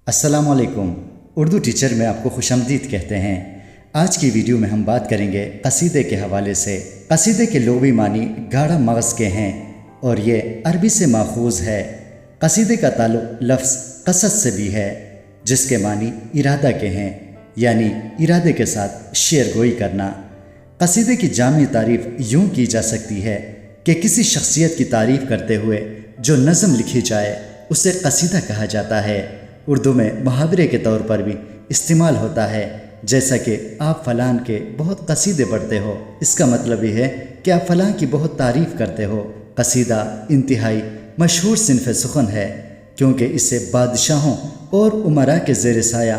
अस्सलाम वालेकुम। उर्दू टीचर में आपको खुशामदीद कहते हैं। आज की वीडियो में हम बात करेंगे कसीदे के हवाले से। कसीदे के लुग़वी मानी गाढ़ा मग़ज़ के हैं और ये अरबी से माखूज़ है। कसीदे का ताल्लुक़ लफ्ज़ क़सद से भी है, जिसके मानी इरादा के हैं, यानी इरादे के साथ शेर गोई करना। कसीदे की जामी तारीफ़ यूँ की जा सकती है कि किसी शख्सियत की तारीफ़ करते हुए जो नज़म लिखी जाए उसे कसीदा कहा जाता है। उर्दू में मुहावरे के तौर पर भी इस्तेमाल होता है, जैसा कि आप फ़लाँ के बहुत कसीदे पढ़ते हो। इसका मतलब ये है कि आप फ़लाँ की बहुत तारीफ़ करते हो। कसीदा इंतहाई मशहूर सिनफ़ सुख़न है, क्योंकि इसे बादशाहों और उमरा के ज़ेर साया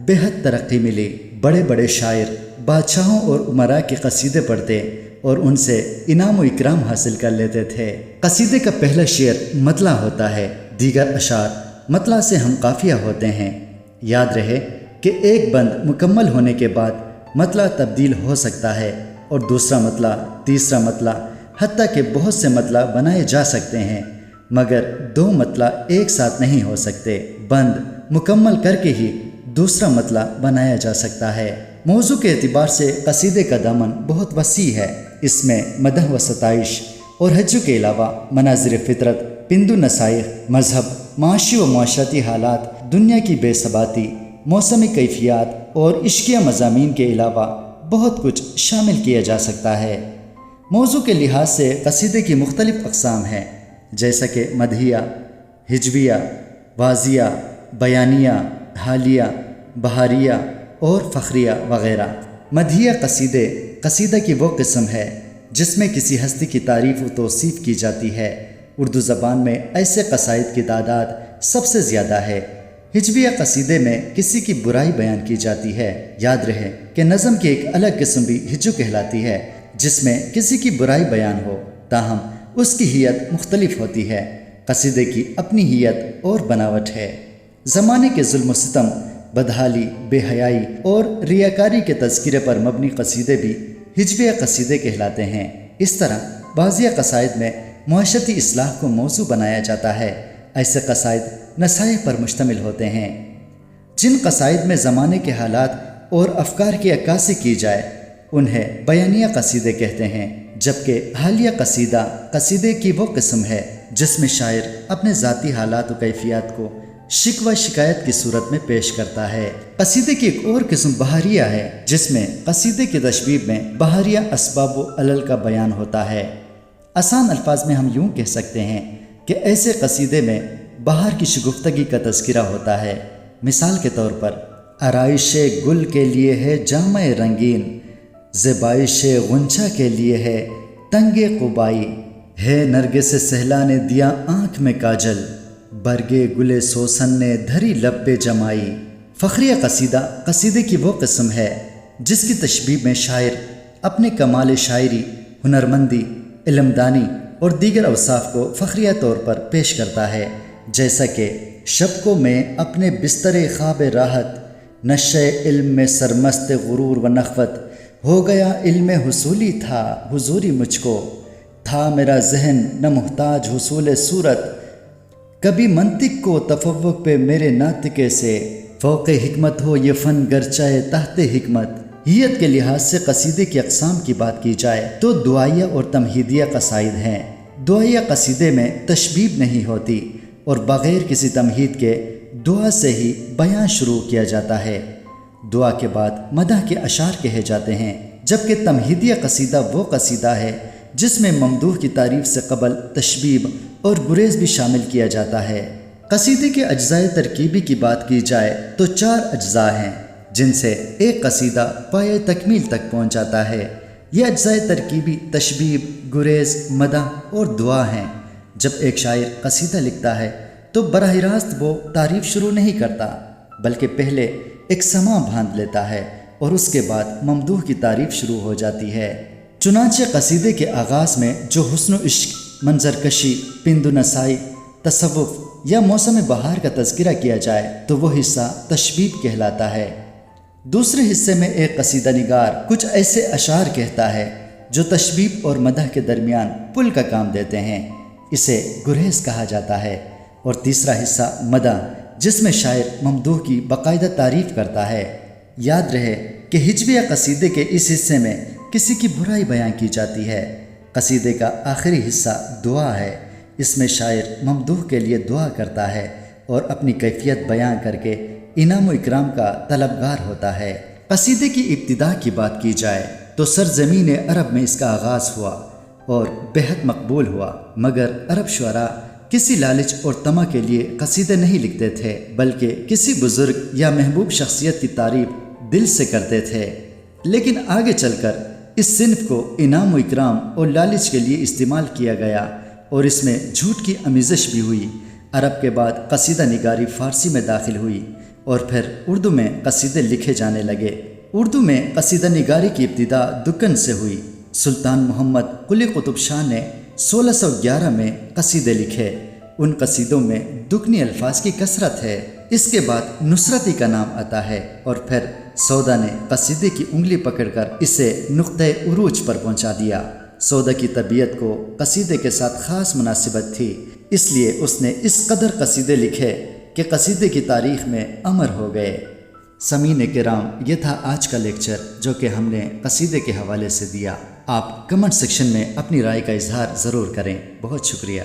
बेहद तरक्की मिली। बड़े बड़े शायर बादशाहों और उमरा के कसीदे पढ़ते और उनसे इनाम व इकराम हासिल कर लेते थे। कसीदे का पहला शेर मतला होता है, दीगर अशार मतला से हम काफ़िया होते हैं। याद रहे कि एक बंद मुकम्मल होने के बाद मतला तब्दील हो सकता है और दूसरा मतला, तीसरा मतला, हत्ता कि बहुत से मतला बनाए जा सकते हैं, मगर दो मतला एक साथ नहीं हो सकते। बंद मुकम्मल करके ही दूसरा मतला बनाया जा सकता है। मौजू के एतबार से कसीदे का दामन बहुत वसी है। इसमें मदह व सताइश और हज्जु के अलावा मनाज़िर फ़ितरत, पिंदु नसाइख, मज़हब, माशी व माशरती हालात, दुनिया की बेसबाती, मौसमी कैफियत और इश्किया मज़ामीन के अलावा बहुत कुछ शामिल किया जा सकता है। मौजू के लिहाज से कसीदे की मुख्तलिफ़ अक़साम हैं, जैसा कि मदहिया, हिजविया, वाजिया, बयानिया, हालिया, बहारिया और फ़खरिया वग़ैरह। मदहिया कसीदे कसीदा की वो किस्म है जिसमें किसी हस्ती की तारीफ़ व तौसीफ़ की जाती है। उर्दू ज़बान में ऐसे कसाइद की तादाद सबसे ज़्यादा है। हिजविया कसीदे में किसी की बुराई बयान की जाती है। याद रहे कि नज़म की एक अलग किस्म भी हिज्जु कहलाती है, जिसमें किसी की बुराई बयान हो, ताहम उसकी हियत मुख्तलिफ होती है। कसीदे की अपनी हियत और बनावट है। ज़माने के जुल्म सितम, बदहाली, बेहयाई और रियाकारी के तज़किरे पर मबनी कसीदे भी हिजविया कसीदे कहलाते हैं। इस तरह बाज़िया कसाइद में मुआशरती इस्लाह को मौजू बनाया जाता है। ऐसे कसाइद नसाइह पर मुश्तमिल होते हैं। जिन कसाइद में ज़माने के हालात और अफकार की अक्कासी की जाए उन्हें बयानिया कसीदे कहते हैं, जबकि हालिया कसीदा कसीदे की वो किस्म है जिसमें शायर अपने ज़ाती हालात व कैफियत को शिकवा शिकायत की सूरत में पेश करता है। कसीदे की एक और किस्म बहारिया है, जिसमें कसीदे की तशबीब में बहारिया असबाब व अलल का बयान होता है। आसान अल्फाज में हम यूँ कह सकते हैं कि ऐसे कसीदे में बहार की शगुफ्तगी का तज़किरा होता है। मिसाल के तौर पर, आराइशे गुल के लिए है जामे रंगीन, ज़बाइशे गुंचा के लिए है तंगे कुबाई, है नरगिस सहला ने दिया आँख में काजल, बरगे गुले सोसन ने धरी लब पे जमाई। फ़खरिया कसीदा कसीदे की वो किस्म है जिसकी तशबीब में शायर अपने कमाल शायरी, हुनरमंदी, इल्मदानी और दीगर अवसाफ को फ़खरिया तौर पर पेश करता है, जैसा कि शब को मैं अपने बिस्तर ख्वाब राहत, नशे इल्म में सरमस्त गुरूर व नख़वत, हो गया इल्म हुसूली था हुजूरी मुझको, था मेरा जहन न मुहताज हुसूल सूरत, कभी मंतिक को तफव्वुक पे मेरे नातिके से, फ़ौक़े हिकमत हो ये फ़न गरचाए तहते हिकमत। हियत के लिहाज से कसीदे की अक़साम की बात की जाए तो दुआइया और तमहीदिया कसाइद हैं। दुआइया कसीदे में तशबीब नहीं होती और बग़ैर किसी तमहीद के दुआ से ही बयान शुरू किया जाता है। दुआ के बाद मदह के अशार कहे जाते हैं, जबकि तमहीदिया कसीदा वो कसीदा है जिसमें ममदूह की तारीफ़ से कबल तशबीब और गुरेज भी शामिल किया जाता है। कसीदे के अज्ज़ाए तरकीबी की बात की जाए तो 4 अज्ज़ा हैं, जिनसे एक कसीदा पाए तकमील तक पहुँच जाता है। ये अज्ज़ाए तरकीबी तशबीब, गुरेज, मदह और दुआ हैं। जब एक शायर कसीदा लिखता है तो बराह रास्त वो तारीफ़ शुरू नहीं करता, बल्कि पहले एक समा बांध लेता है और उसके बाद ममदूह की तारीफ़ शुरू हो जाती है। चुनांचे कसीदे के आगाज़ में जो हुस्न व इश्क, मंजरकशी, पिंदु नसाई, तसव्वुफ़ या मौसम बहार का तज़किरा किया जाए तो वो हिस्सा तशबीब कहलाता है। दूसरे हिस्से में एक कसीदा निगार कुछ ऐसे अशार कहता है जो तशबीब और मदह के दरमियान पुल का काम देते हैं, इसे गुरेज कहा जाता है। और तीसरा हिस्सा मदह جس میں شاعر ممدوح کی باقاعدہ تعریف کرتا ہے۔ یاد رہے کہ ہجویہ قصیدے کے اس حصے میں کسی کی برائی بیان کی جاتی ہے۔ قصیدے کا آخری حصہ دعا ہے۔ اس میں شاعر ممدوح کے لیے دعا کرتا ہے اور اپنی کیفیت بیان کر کے انعام و اکرام کا طلبگار ہوتا ہے۔ قصیدے کی ابتدا کی بات کی جائے تو سرزمین عرب میں اس کا آغاز ہوا اور بہت مقبول ہوا، مگر عرب شعراء کسی لالچ اور طمع کے لیے قصیدے نہیں لکھتے تھے، بلکہ کسی بزرگ یا محبوب شخصیت کی تعریف دل سے کرتے تھے۔ لیکن آگے چل کر اس صنف کو انعام و اکرام اور لالچ کے لیے استعمال کیا گیا اور اس میں جھوٹ کی آمیزش بھی ہوئی۔ عرب کے بعد قصیدہ نگاری فارسی میں داخل ہوئی اور پھر اردو میں قصیدے لکھے جانے لگے۔ اردو میں قصیدہ نگاری کی ابتدا دکن سے ہوئی۔ سلطان محمد قلی قطب شاہ نے 1611 میں قصیدے لکھے۔ ان قصیدوں میں دکنی الفاظ کی کثرت ہے۔ اس کے بعد نصرتی کا نام آتا ہے اور پھر سودا نے قصیدے کی انگلی پکڑ کر اسے نقطۂ عروج پر پہنچا دیا۔ سودا کی طبیعت کو قصیدے کے ساتھ خاص مناسبت تھی، اس لیے اس نے اس قدر قصیدے لکھے کہ قصیدے کی تاریخ میں امر ہو گئے۔ سامعین کرام، یہ تھا آج کا لیکچر جو کہ ہم نے قصیدے کے حوالے سے دیا۔ آپ کمنٹ سیکشن میں اپنی رائے کا اظہار ضرور کریں۔ بہت شکریہ۔